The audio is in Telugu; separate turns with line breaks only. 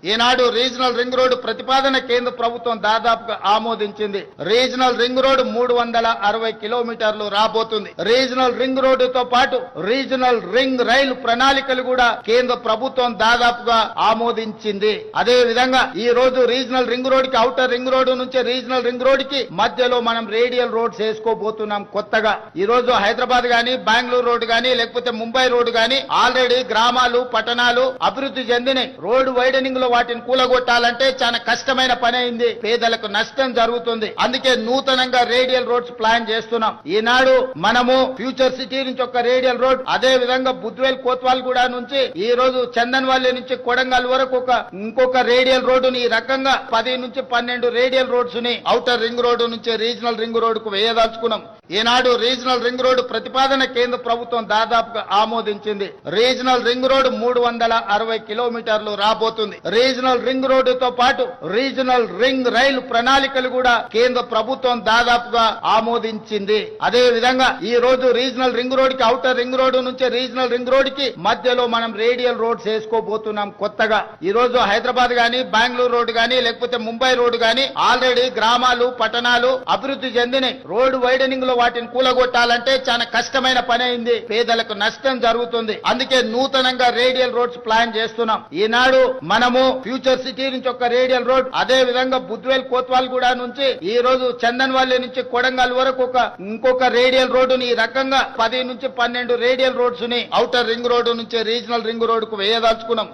ఈనాడు రీజనల్ రింగ్ రోడ్డు ప్రతిపాదన కేంద్ర ప్రభుత్వం దాదాపుగా ఆమోదించింది. రీజనల్ రింగ్ రోడ్డు 360 కిలోమీటర్లు రాబోతుంది. రీజనల్ రింగ్ రోడ్డుతో పాటు రీజనల్ రింగ్ రైలు ప్రణాళికలు కూడా కేంద్ర ప్రభుత్వం దాదాపుగా ఆమోదించింది. అదే విధంగా ఈ రోజు రీజనల్ రింగ్ రోడ్ కి ఔటర్ రింగ్ రోడ్డు నుంచి రీజనల్ రింగ్ రోడ్ కి మధ్యలో మనం రేడియల్ రోడ్స్ వేసుకోబోతున్నాం కొత్తగా. ఈ రోజు హైదరాబాద్ గానీ బెంగళూరు రోడ్డు గానీ లేకపోతే ముంబై రోడ్డు గానీ ఆల్రెడీ గ్రామాలు పట్టణాలు అభివృద్ధి చెందినాయి. రోడ్డు వైడనింగ్ లో వాటిని కూలగొట్టాలంటే చాలా కష్టమైన పని అయింది. పేదలకు నష్టం జరుగుతుంది. అందుకే నూతనంగా రేడియల్ రోడ్స్ ప్లాన్ చేస్తున్నాం. ఈనాడు మనము ఫ్యూచర్ సిటీ నుంచి ఒక రేడియల్ రోడ్, అదే విధంగా బుద్వేల్ కోత్వాల్ గూడ నుంచి ఈ రోజు చందన్వాల్లి నుంచి కొడంగల్ వరకు ఇంకొక రేడియల్ రోడ్డుని ఈ రకంగా 10 నుంచి 12 రేడియల్ రోడ్స్ ని ఔటర్ రింగ్ రోడ్డు నుంచి రీజనల్ రింగ్ రోడ్ కు వేయదలుచుకున్నాం. ఈనాడు రీజనల్ రింగ్ రోడ్డు ప్రతిపాదన కేంద్ర ప్రభుత్వం దాదాపుగా ఆమోదించింది. రీజనల్ రింగ్ రోడ్డు 360 కిలోమీటర్లు రాబోతుంది. రీజనల్ రింగ్ రోడ్డుతో పాటు రీజనల్ రింగ్ రైలు ప్రణాళికలు కూడా కేంద్ర ప్రభుత్వం దాదాపుగా ఆమోదించింది. అదే విధంగా ఈ రోజు రీజనల్ రింగ్ రోడ్ కి ఔటర్ రింగ్ రోడ్డు నుంచి రీజనల్ రింగ్ రోడ్ కి మధ్యలో మనం రేడియల్ రోడ్స్ వేసుకోబోతున్నాం కొత్తగా. ఈ రోజు హైదరాబాద్ గానీ బెంగళూరు రోడ్డు గానీ లేకపోతే ముంబై రోడ్డు గానీ ఆల్రెడీ గ్రామాలు పట్టణాలు అభివృద్ధి చెందినాయి. రోడ్డు వైడనింగ్ లో వాటిని కూలగొట్టాలంటే చాలా కష్టమైన పని అయింది. పేదలకు నష్టం జరుగుతుంది. అందుకే నూతనంగా రేడియల్ రోడ్స్ ప్లాన్ చేస్తున్నాం. ఈనాడు మనము ఫ్యూచర్ సిటీ నుంచి ఒక రేడియల్ రోడ్, అదే విధంగా బుద్వేల్ కోత్వాల్ గూడ నుంచి ఈ రోజు చందన్వాల్లి నుంచి కొడంగల్ వరకు ఇంకొక రేడియల్ రోడ్డుని ఈ రకంగా 10 నుంచి 12 రేడియల్ రోడ్స్ ని ఔటర్ రింగ్ రోడ్డు నుంచి రీజనల్ రింగ్ రోడ్ కు వేయదలుచుకున్నాం.